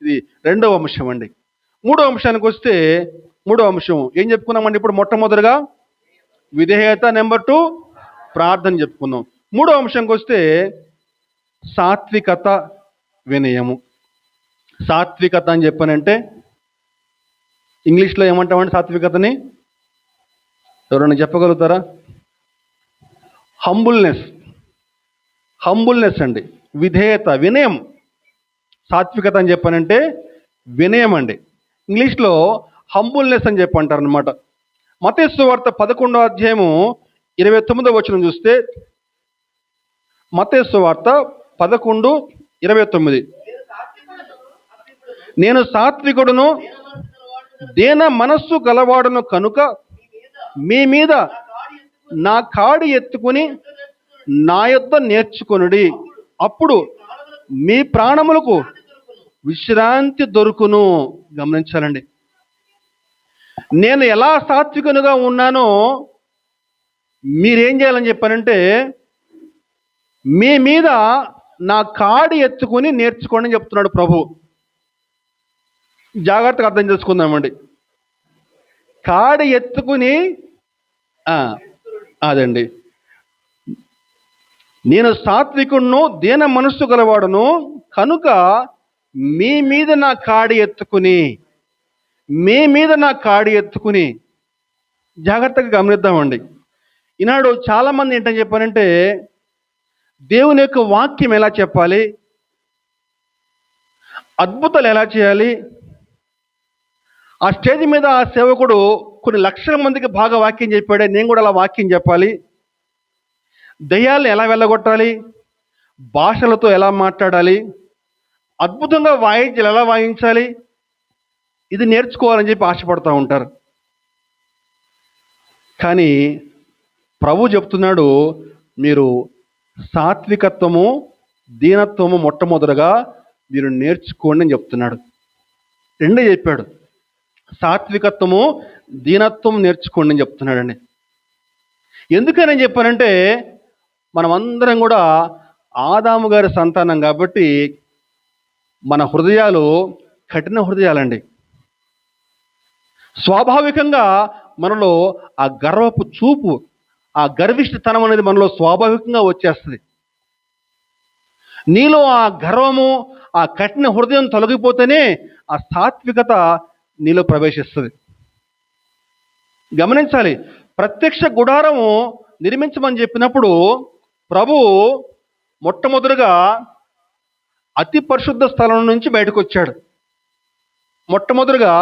ఇది 2వ అంశం అండి. 3వ అంశానికి వస్తే, 3వ అంశం ఏం చెప్పుకున్నామండి? ఇప్పుడు మొట్టమొదటిగా విధేయత, నెంబర్ 2 ప్రార్థన చెప్పుకున్నాం. 3వ అంశంకి వస్తే సాత్వికత, వినయము. సాత్వికత అని చెప్పానంటే ఇంగ్లీష్లో ఏమంటామండి సాత్వికతని? ఎవరైనా చెప్పగలుగుతారా? హంబుల్నెస్ అండి. విధేయత, వినయం. సాత్వికత అని చెప్పానంటే వినయం అండి. ఇంగ్లీష్లో హంబుల్నెస్ అని చెప్పి అంటారు అనమాట. మత్తయి సువార్త 11వ అధ్యాయము 29వ వచనం చూస్తే, మత్తయి సువార్త 11:29, నేను సాత్వికుడును దీన మనస్సు గలవాడును కనుక మీ మీద నా కాడి ఎత్తుకుని నా యొద్ద నేర్చుకొనుడి, అప్పుడు మీ ప్రాణములకు విశ్రాంతి దొరుకును. గమనించాలండి, నేను ఎలా సాత్వికునిగా ఉన్నానో మీరేం చేయాలని చెప్పానంటే, మీ మీద నా కాడి ఎత్తుకుని నేర్చుకోండి అని చెప్తున్నాడు ప్రభు. జాగ్రత్తగా అర్థం చేసుకుందామండి. కాడి ఎత్తుకుని అదండి, నేను సాత్వికుడును దీన మనస్సు గలవాడును కనుక మీ మీద నా కాడి ఎత్తుకుని, మీ మీద నా కాడి ఎత్తుకుని. జాగ్రత్తగా గమనిద్దామండి. ఈనాడు చాలామంది ఏంటని చెప్పారంటే, దేవుని యొక్క వాక్యం ఎలా చెప్పాలి, అద్భుతాలు ఎలా చేయాలి, ఆ స్టేజ్ మీద ఆ సేవకుడు కొన్ని లక్షల మందికి బాగా వాక్యం చెప్పాడే, నేను కూడా అలా వాక్యం చెప్పాలి, దయ్యాలను ఎలా వెళ్ళగొట్టాలి, భాషలతో ఎలా మాట్లాడాలి, అద్భుతంగా వాయిద్యాలు ఎలా వాయించాలి, ఇది నేర్చుకోవాలని చెప్పి ఆశపడుతూ ఉంటారు. కానీ ప్రభు చెప్తున్నాడు, మీరు సాత్వికత్వము, దీనత్వము మొట్టమొదటగా మీరు నేర్చుకోండి అని చెప్తున్నాడు. రెండే చెప్పాడు, సాత్వికత్వము, దీనత్వం నేర్చుకోండి అని చెప్తున్నాడండి. ఎందుకని చెప్పానంటే, మనమందరం కూడా ఆదాము గారి సంతానం కాబట్టి మన హృదయాలు కఠిన హృదయాలండి. స్వాభావికంగా మనలో ఆ గర్వపు చూపు, ఆ గర్విష్ఠతనం అనేది మనలో స్వాభావికంగా వచ్చేస్తుంది. నీలో ఆ గర్వము, ఆ కఠిన హృదయం తొలగిపోతేనే ఆ సాత్వికత నీలో ప్రవేశిస్తుంది. గమనించాలి, ప్రత్యక్ష గుడారము నిర్మించమని చెప్పినప్పుడు ప్రభువు మొట్టమొదటిగా అతి పరిశుద్ధ స్థలం నుంచి బయటకు వచ్చాడు. మొట్టమొదటిగా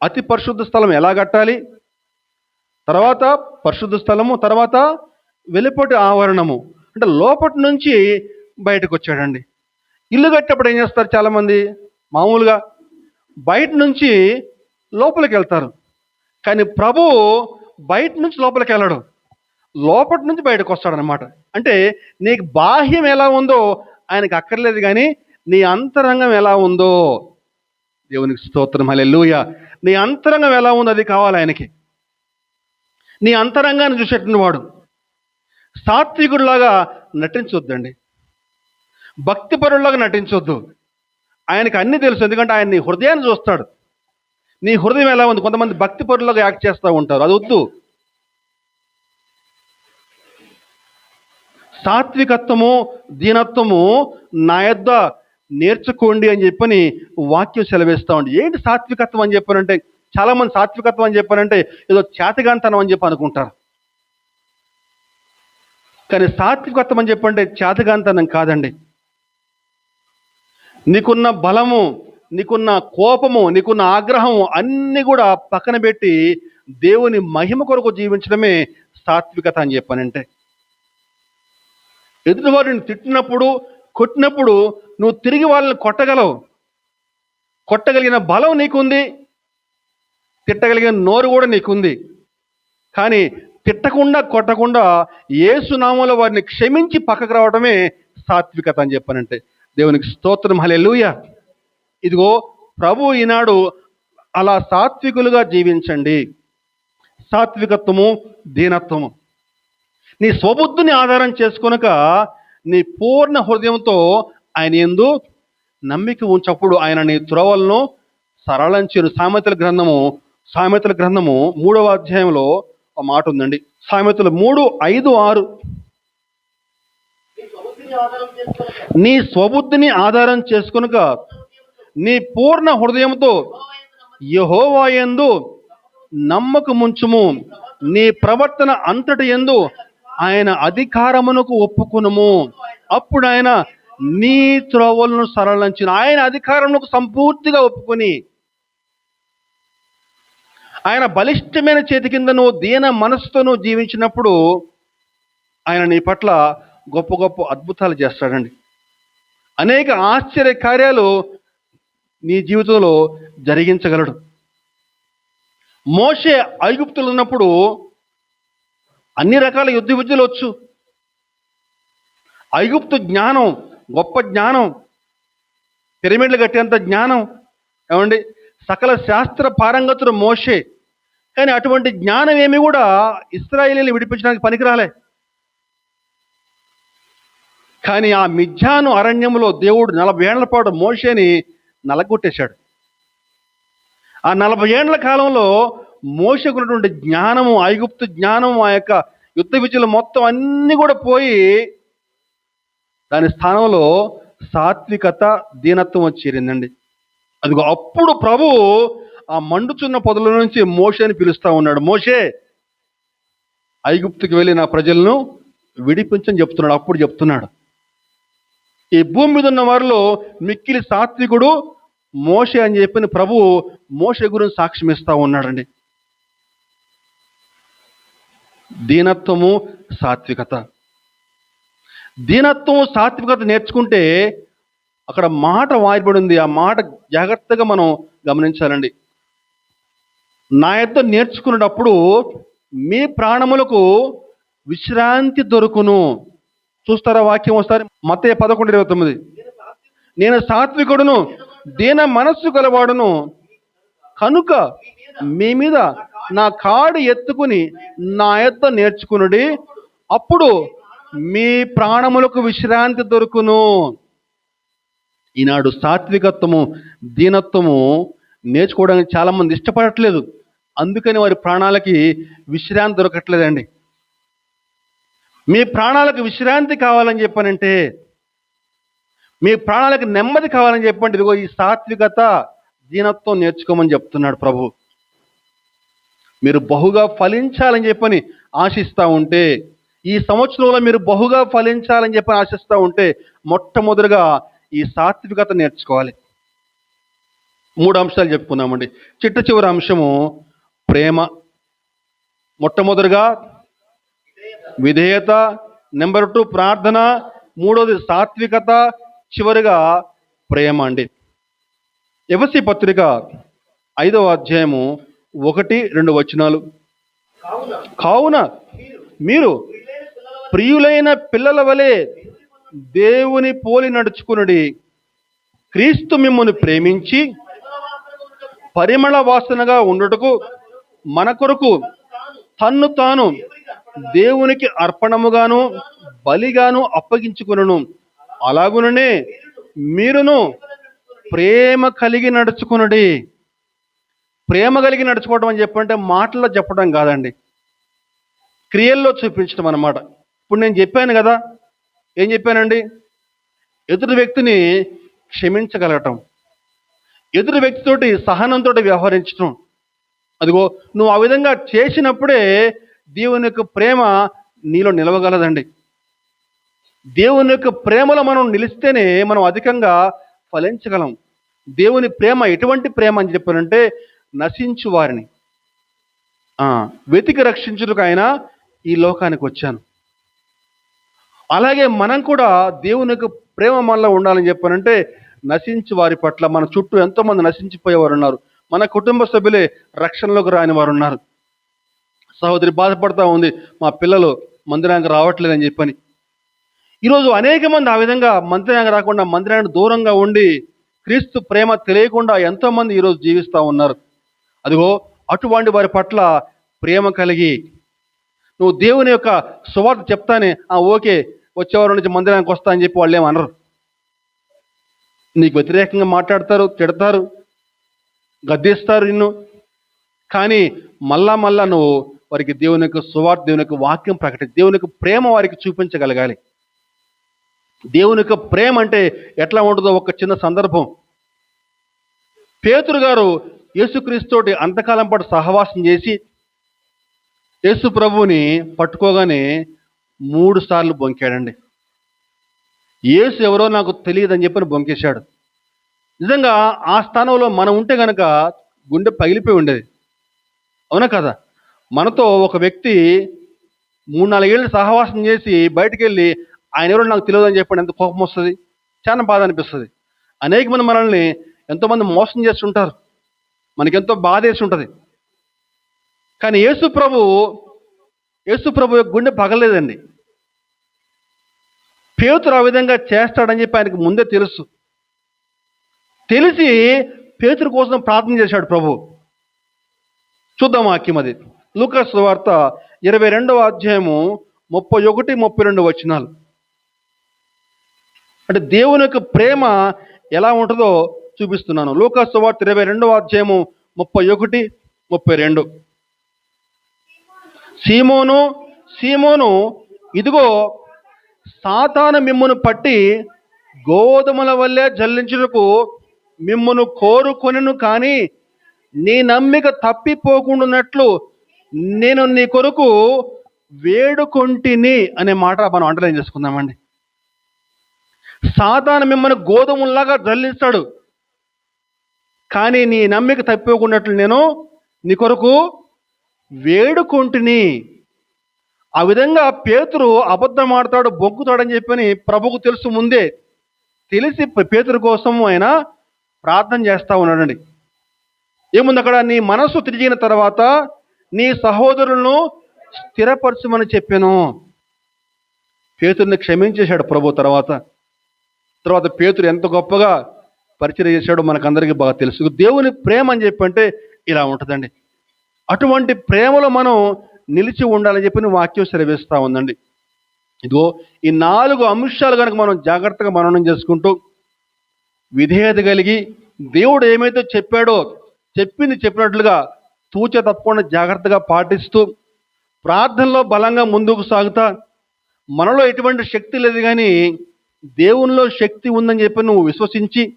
అతి పరిశుద్ధ స్థలం ఎలా కట్టాలి, తర్వాత పరిశుద్ధ స్థలము, తర్వాత వెలుపటి ఆవరణము, అంటే లోపటి నుంచి బయటకు వచ్చాడండి. ఇల్లు కట్టేటప్పుడు ఏం చేస్తారు చాలామంది, మామూలుగా బయట నుంచి లోపలికి వెళ్తారు. కానీ ప్రభువు బయట నుంచి లోపలికి వెళ్ళడు, లోపటి నుంచి బయటకు వస్తాడనమాట. అంటే నీకు బాహ్యం ఎలా ఉందో ఆయనకు అక్కర్లేదు, కానీ నీ అంతరంగం ఎలా ఉందో, దేవునికి స్తోత్రం, హల్లెలూయా. నీ అంతరంగం ఎలా ఉందో అది కావాలి ఆయనకి. నీ అంతరంగాన్ని చూసేటువంటి వాడు. సాత్వికుడిలాగా నటించొద్దండి, భక్తిపరులాగా నటించొద్దు. ఆయనకి అన్నీ తెలుసు, ఎందుకంటే ఆయన నీ హృదయాన్ని చూస్తాడు. నీ హృదయం ఎలా ఉంది. కొంతమంది భక్తిపరులాగా యాక్ట్ చేస్తూ ఉంటారు, అది వద్దు. సాత్వికత్వము, దీనత్వము నా యొద్ద నేర్చుకోండి అని చెప్పని వాక్యం సెలవిస్తూ ఉంది. ఏంటి సాత్వికత్వం అని చెప్పానంటే, చాలామంది సాత్వికత్వం అని చెప్పానంటే ఏదో చేతగాంతనం అని చెప్పి అనుకుంటారు. కానీ సాత్వికత్వం అని చెప్పంటే చేతగాంతనం కాదండి. నీకున్న బలము, నీకున్న కోపము, నీకున్న ఆగ్రహము అన్నీ కూడా పక్కన పెట్టి దేవుని మహిమ కొరకు జీవించడమే సాత్వికత అని చెప్పానంటే. ఎదుటివారిని తిట్టినప్పుడు, కొట్టినప్పుడు నువ్వు తిరిగి వాళ్ళని కొట్టగలవు. కొట్టగలిగిన బలం నీకుంది, తిట్టగలిగిన నోరు కూడా నీకుంది. కానీ తిట్టకుండా, కొట్టకుండా యేసు నామములో వారిని క్షమించి పక్కకు రావడమే సాత్వికత అని చెప్పానంటే. దేవునికి స్తోత్రం, హల్లెలూయా. ఇదిగో ప్రభు ఈనాడు అలా సాత్వికులుగా జీవించండి. సాత్వికత్వము, దీనత్వము. నీ స్వబుద్ధిని ఆధారం చేసుకొనక నీ పూర్ణ హృదయంతో ఆయన యందు నమ్మిక ఉంచప్పుడు ఆయన నీ త్రోవలను సరళం చేరు. సామెతల గ్రంథము 3వ అధ్యాయంలో ఒక మాట ఉందండి. సామెతలు 3:5-6. నీ స్వబుద్ధిని ఆధారం చేసుకొనక నీ పూర్ణ హృదయంతో యెహోవా యందు నమ్మకముంచుము. నీ ప్రవర్తన అంతటి యందు ఆయన అధికారమునకు ఒప్పుకొనుము. అప్పుడు ఆయన నీ త్రోవలను సరళించును. ఆయన అధికారమునకు సంపూర్తిగా ఒప్పుకొని, ఆయన బలిష్టమైన చేతి కింద నువ్వు దీన మనసుతో నువ్వు జీవించినప్పుడు ఆయన నీ పట్ల గొప్ప గొప్ప అద్భుతాలు చేస్తాడండి. అనేక ఆశ్చర్య కార్యాలు నీ జీవితంలో జరిగించగలడు. మోషే ఐగుప్తులో ఉన్నప్పుడు అన్ని రకాల యుద్ధ విద్యలు వచ్చు. ఐగుప్తు జ్ఞానం, గొప్ప జ్ఞానం, పిరమిడ్లు కట్టేంత జ్ఞానం, ఏమండి, సకల శాస్త్ర పారంగతుడు మోషే. కానీ అటువంటి జ్ఞానం ఏమి కూడా ఇశ్రాయేలీయులను విడిపించడానికి పనికిరాలే. కానీ ఆ మిద్యాను అరణ్యంలో దేవుడు 40 ఏళ్ల పాటు మోషేని నలగొట్టేశాడు. ఆ 40 ఏళ్ల కాలంలో మోషకున్నటువంటి జ్ఞానము, ఐగుప్తు జ్ఞానము, ఆ యొక్క యుద్ధ విద్యలు మొత్తం అన్నీ కూడా పోయి దాని స్థానంలో సాత్వికత, దీనత్వం వచ్చి చేరిందండి. అదిగో అప్పుడు ప్రభు ఆ మండుచున్న పొదల నుంచి మోషేని పిలుస్తూ ఉన్నాడు. మోషే, ఐగుప్తుకి వెళ్ళి నా ప్రజలను విడిపించని చెప్తున్నాడు. అప్పుడు చెప్తున్నాడు, ఈ భూమి మీద ఉన్న వారిలో మిక్కిలి సాత్వికుడు మోషే అని చెప్పిన ప్రభు మోషే గురించి సాక్ష్యం ఇస్తూ ఉన్నాడండి. దీనత్వము, సాత్వికత. దీనత్వము, సాత్వికత నేర్చుకుంటే అక్కడ మాట వాయిబడి ఉంది. ఆ మాట జాగ్రత్తగా మనం గమనించాలండి. నా యొద్ద నేర్చుకునేటప్పుడు మీ ప్రాణములకు విశ్రాంతి దొరుకును. చూస్తారా వాక్యం ఒకసారి? మత్తయి 11:29. నేను సాత్వికుడును, దీన మనస్సు గలవాడును కనుక మీ మీద నా కాడు ఎత్తుకుని నా యొద్ద నేర్చుకునుడి, అప్పుడు మీ ప్రాణములకు విశ్రాంతి దొరుకును. ఈనాడు సాత్వికత్వము, దీనత్వము నేర్చుకోవడానికి చాలామంది ఇష్టపడట్లేదు. అందుకని వారి ప్రాణాలకి విశ్రాంతి దొరకట్లేదండి. మీ ప్రాణాలకు విశ్రాంతి కావాలని చెప్పానంటే, మీ ప్రాణాలకు నెమ్మది కావాలని చెప్పండి, ఇదిగో ఈ సాత్వికత, దీనత్వం నేర్చుకోమని చెప్తున్నాడు ప్రభు. మీరు బహుగా ఫలించాలని చెప్పని ఆశిస్తూ ఉంటే, ఈ సంవత్సరంలో మీరు బహుగా ఫలించాలని చెప్పని ఆశిస్తూ ఉంటే, మొట్టమొదటిగా ఈ సాత్వికత నేర్చుకోవాలి. 3 అంశాలు చెప్పుకున్నామండి. చిట్ట చివరి అంశము ప్రేమ. మొట్టమొదటిగా విధేయత, నెంబర్ 2 ప్రార్థన, 3వది సాత్వికత, చివరిగా ప్రేమ అండి. ఎఫెసీ పత్రిక 5వ అధ్యాయము 1-2 వచనాలు. కావున మీరు ప్రియులైన పిల్లల వలె దేవుని పోలి నడుచుకునుడి. క్రీస్తు మిమ్మును ప్రేమించి పరిమళ వాసనగా ఉండుటకు మన కొరకు తన్ను తాను దేవునికి అర్పణముగాను బలిగాను అప్పగించుకును. అలాగుననే మీరును ప్రేమ కలిగి నడుచుకునుడి. ప్రేమ కలిగి నడుచుకోవడం అని చెప్పంటే మాటల్లో చెప్పడం కాదండి, క్రియల్లో చూపించడం అన్నమాట. ఇప్పుడు నేను చెప్పాను కదా, ఏం చెప్పానండి? ఎదుటి వ్యక్తిని క్షమించగలగటం, ఎదుటి వ్యక్తితోటి సహనంతో వ్యవహరించడం. అదిగో నువ్వు ఆ విధంగా చేసినప్పుడే దేవుని యొక్క ప్రేమ నీలో నిలవగలదండి. దేవుని యొక్క ప్రేమలో మనం నిలిస్తేనే మనం అధికంగా ఫలించగలం. దేవుని ప్రేమ ఎటువంటి ప్రేమ అని చెప్పారంటే, నశించు వారిని వెతికి రక్షించుటకు ఆయన ఈ లోకానికి వచ్చాను. అలాగే మనం కూడా దేవుని యొక్క ప్రేమ మనలో ఉండాలని చెప్పానంటే, నశించు వారి పట్ల, మన చుట్టూ ఎంతోమంది నశించిపోయేవారు ఉన్నారు. మన కుటుంబ సభ్యులే రక్షణలోకి రాని వారు ఉన్నారు. సహోదరి బాధపడతా ఉంది, మా పిల్లలు మందిరానికి రావట్లేదని చెప్పని. ఈరోజు అనేక మంది ఆ విధంగా మందిరానికి రాకుండా, మందిరానికి దూరంగా ఉండి క్రీస్తు ప్రేమ తెలియకుండా ఎంతోమంది ఈరోజు జీవిస్తూ ఉన్నారు. అదిగో అటువంటి వారి పట్ల ప్రేమ కలిగి నువ్వు దేవుని యొక్క సువార్త చెప్తానే, ఓకే వచ్చేవారు నుంచి మందిరానికి వస్తా అని చెప్పి వాళ్ళు ఏమనరు. నీకు వ్యతిరేకంగా మాట్లాడతారు, తిడతారు, గద్దిస్తారు నిన్ను. కానీ మళ్ళా నువ్వు వారికి దేవుని యొక్క సువార్త, దేవుని యొక్క వాక్యం ప్రకటించి దేవుని యొక్క ప్రేమ వారికి చూపించగలగాలి. దేవుని యొక్క ప్రేమ అంటే ఎట్లా ఉంటుందో ఒక చిన్న సందర్భం. పేతురు గారు యేసుక్రీస్తుతోటి అంతకాలం పాటు సహవాసం చేసి యేసు ప్రభువుని పట్టుకోగానే 3 సార్లు బొంకాడండి. యేసు ఎవరో నాకు తెలియదని చెప్పని బొంకేశాడు. నిజంగా ఆ స్థానంలో మనం ఉంటే కనుక గుండె పగిలిపోయి ఉండేది, అవునా కదా? మనతో ఒక వ్యక్తి 3-4 ఏళ్ళు సహవాసం చేసి బయటికి వెళ్ళి ఆయన ఎవరో నాకు తెలియదని చెప్పండి, ఎంత కోపం వస్తుంది, చాలా బాధ అనిపిస్తుంది. అనేక మంది మనల్ని ఎంతోమంది మోసం చేస్తుంటారు, మనకెంతో బాధ వేసి ఉంటుంది. కానీ యేసు ప్రభు యొక్క గుండె పగలేదండి. పేతురు ఆ విధంగా చేస్తాడని చెప్పి ఆయనకు ముందే తెలిసి పేతురు కోసం ప్రార్థన చేశాడు ప్రభు. చూద్దాం వాక్యం అది. లూకా సువార్త 22వ అధ్యాయము 31-32 వచనాలు. అంటే దేవుని యొక్క ప్రేమ ఎలా ఉంటుందో చూపిస్తున్నాను. లూకా సువార్త 22వ అధ్యాయము 31-32. సీమోను, ఇదిగో సాతాను మిమ్మును పట్టి గోధుమల వల్లే జల్లించుటకు మిమ్మును కోరుకొనెను, కానీ నీ నమ్మిక తప్పిపోకుండానట్లు నేను నీ కొరకు వేడుకొంటిని అనే మాట మనం అండర్లైన్ చేసుకుందామండి. సాతాను మిమ్మల్ని గోధుమల్లాగా జల్లిస్తాడు, కానీ నీ నమ్మిక తప్పిపోకున్నట్లు నేను నీ కొరకు వేడుకొంటిని. ఆ విధంగా పేతురు అబద్ధం ఆడతాడు, బొంకుతాడని చెప్పని ప్రభుకు తెలుసు. ముందే తెలిసి పేతురు కోసం ఆయన ప్రార్థన చేస్తూ ఉన్నాడండి. ఏముంది అక్కడ? నీ మనసు తిరిగిన తర్వాత నీ సహోదరులను స్థిరపరచమని చెప్పాను. పేతురుని క్షమించేశాడు ప్రభు. తర్వాత పేతురు ఎంత గొప్పగా పరిచయం చేశాడో మనకందరికీ బాగా తెలుసు. దేవుని ప్రేమ అని చెప్పంటే ఇలా ఉంటుందండి. అటువంటి ప్రేమలో మనం నిలిచి ఉండాలని చెప్పి వాక్యం సెలవిస్తూ ఉందండి. ఇదిగో ఈ 4 అంశాలు కనుక మనం జాగ్రత్తగా మననం చేసుకుంటూ విధేయత కలిగి దేవుడు ఏమైతే చెప్పాడో చెప్పినట్లుగా తూచ తప్పకుండా జాగ్రత్తగా పాటిస్తూ ప్రార్థనలో బలంగా ముందుకు సాగుతా మనలో ఎటువంటి శక్తి లేదు కానీ దేవునిలో శక్తి ఉందని చెప్పి నువ్వు విశ్వసించి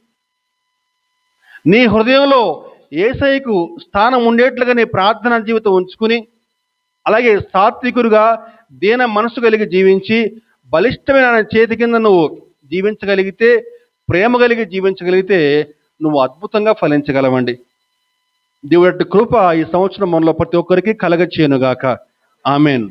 నీ హృదయంలో యేసయ్యకు స్థానం ఉండేట్లుగా నీ ప్రార్థనా జీవితం ఉంచుకుని అలాగే సాత్వికురుగా దీన మనసు కలిగి జీవించి బలిష్టమైన ఆయన చేతి కింద నువ్వు జీవించగలిగితే ప్రేమ కలిగి జీవించగలిగితే నువ్వు అద్భుతంగా ఫలించగలవండి. దేవుడి కృప ఈ సంవత్సరం మనలో ప్రతి ఒక్కరికి కలగచేయునుగాక. ఆమెన్.